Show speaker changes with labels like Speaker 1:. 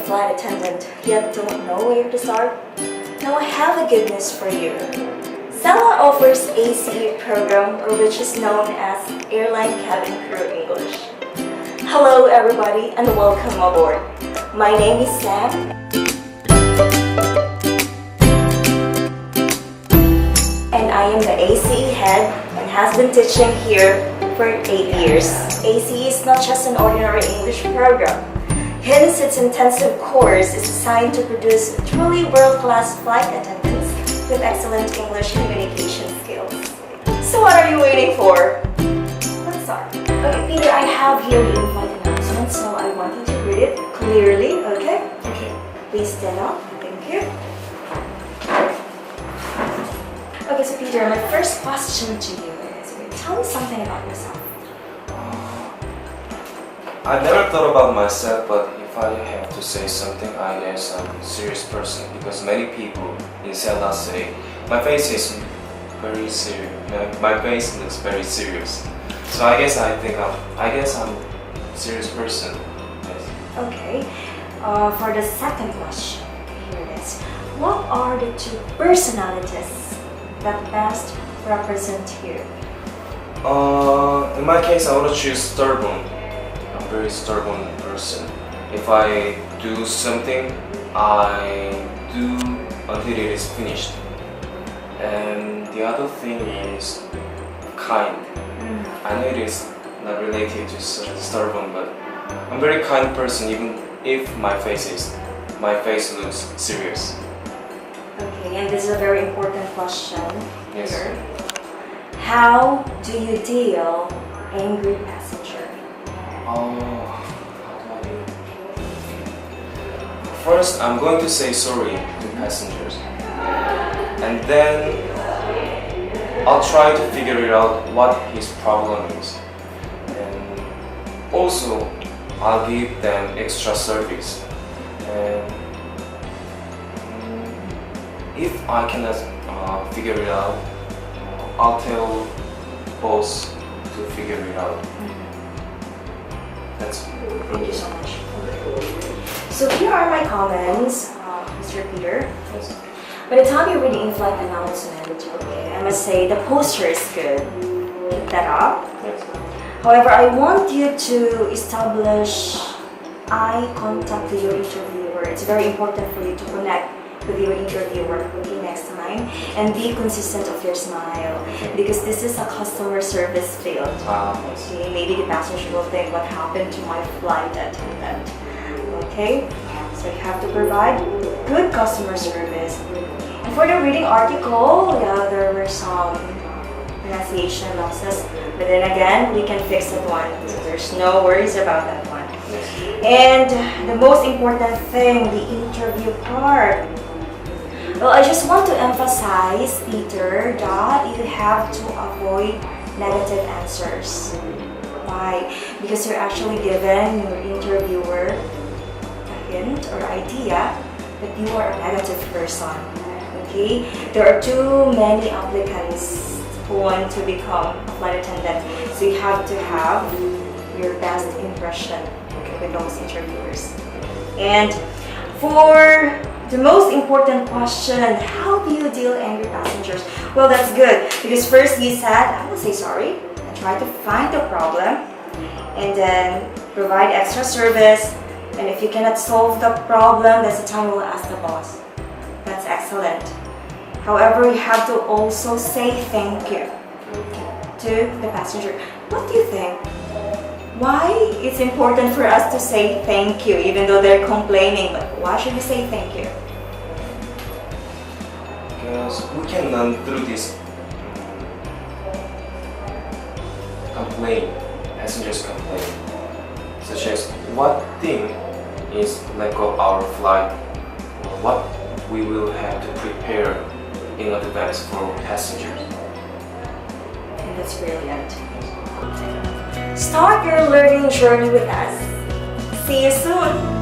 Speaker 1: flight attendant yet don't know where to start? Now I have a good news for you. CELLA offers ACE program, which is known as Airline Cabin Crew English. Hello everybody and welcome aboard. My name is Sam. And I am the ACE head and has been teaching here for 8 years. ACE is not just an ordinary English program. Hence, its intensive course is designed to produce truly world-class flight attendants with excellent English communication skills. So what are you waiting for? Let's start. Okay, Peter, I have here the in-flight announcement, so I want you to read it clearly, okay? Okay, please stand up. Thank you. Okay, so Peter, my first question to you is, tell me something about yourself.
Speaker 2: I never thought about myself, but if I have to say something, I guess I'm a serious person because many people in CELLA say my face is very serious. My face looks very serious. So I guess I'm a serious person. Yes.
Speaker 1: Okay. For the second question, here it is. What are the two personalities that best represent you?
Speaker 2: In my case, I would choose stubborn. I'm a very stubborn person. If I do something, I do until it is finished. And the other thing is kind. I know it is not related to stubborn, but I'm a very kind person even if my face looks serious.
Speaker 1: Okay, and this is a very important question
Speaker 2: Yes.
Speaker 1: here. How do you deal angry passenger?
Speaker 2: How do I do it? First, I'm going to say sorry to passengers, and then I'll try to figure it out what his problem is, and also I'll give them extra service. And if I cannot figure it out, I'll tell boss to figure it out. That's it.
Speaker 1: Thank you so much. So here are my comments, Mr. Peter.
Speaker 2: Yes.
Speaker 1: By the time you read the in-flight announcement, okay, I must say the poster is good. Keep that up.
Speaker 2: Yes.
Speaker 1: However, I want you to establish eye contact with your interviewer. It's very important for you to connect with your interviewer, okay, next time, and be consistent of your smile because this is a customer service field.
Speaker 2: Yes.
Speaker 1: Okay, maybe the passenger will think what happened to my flight attendant. Okay, so you have to provide good customer service. And for the reading article, yeah, there were some pronunciation losses, but then again, we can fix that one. So there's no worries about that one.
Speaker 2: Yes.
Speaker 1: And the most important thing, the interview part. Well, I just want to emphasize, Peter, that you have to avoid negative answers. Why? Because you're actually given your interviewer a hint or idea that you are a negative person. Okay? There are too many applicants who want to become a flight attendant, so you have to have your best impression, okay, with those interviewers. And for the most important question, how do you deal angry passengers? Well, that's good because first you said, I will say sorry and try to find the problem and then provide extra service. And if you cannot solve the problem, that's the time we'll ask the boss. That's excellent. However, you have to also say thank you to the passenger. What do you think? Why it's important for us to say thank you even though they're complaining, but why should we say thank you?
Speaker 2: Because we can learn through this passengers complain, such as what thing is lack of our flight, or what we will have to prepare in advance for passengers.
Speaker 1: And that's brilliant. Start your learning journey with us. See you soon!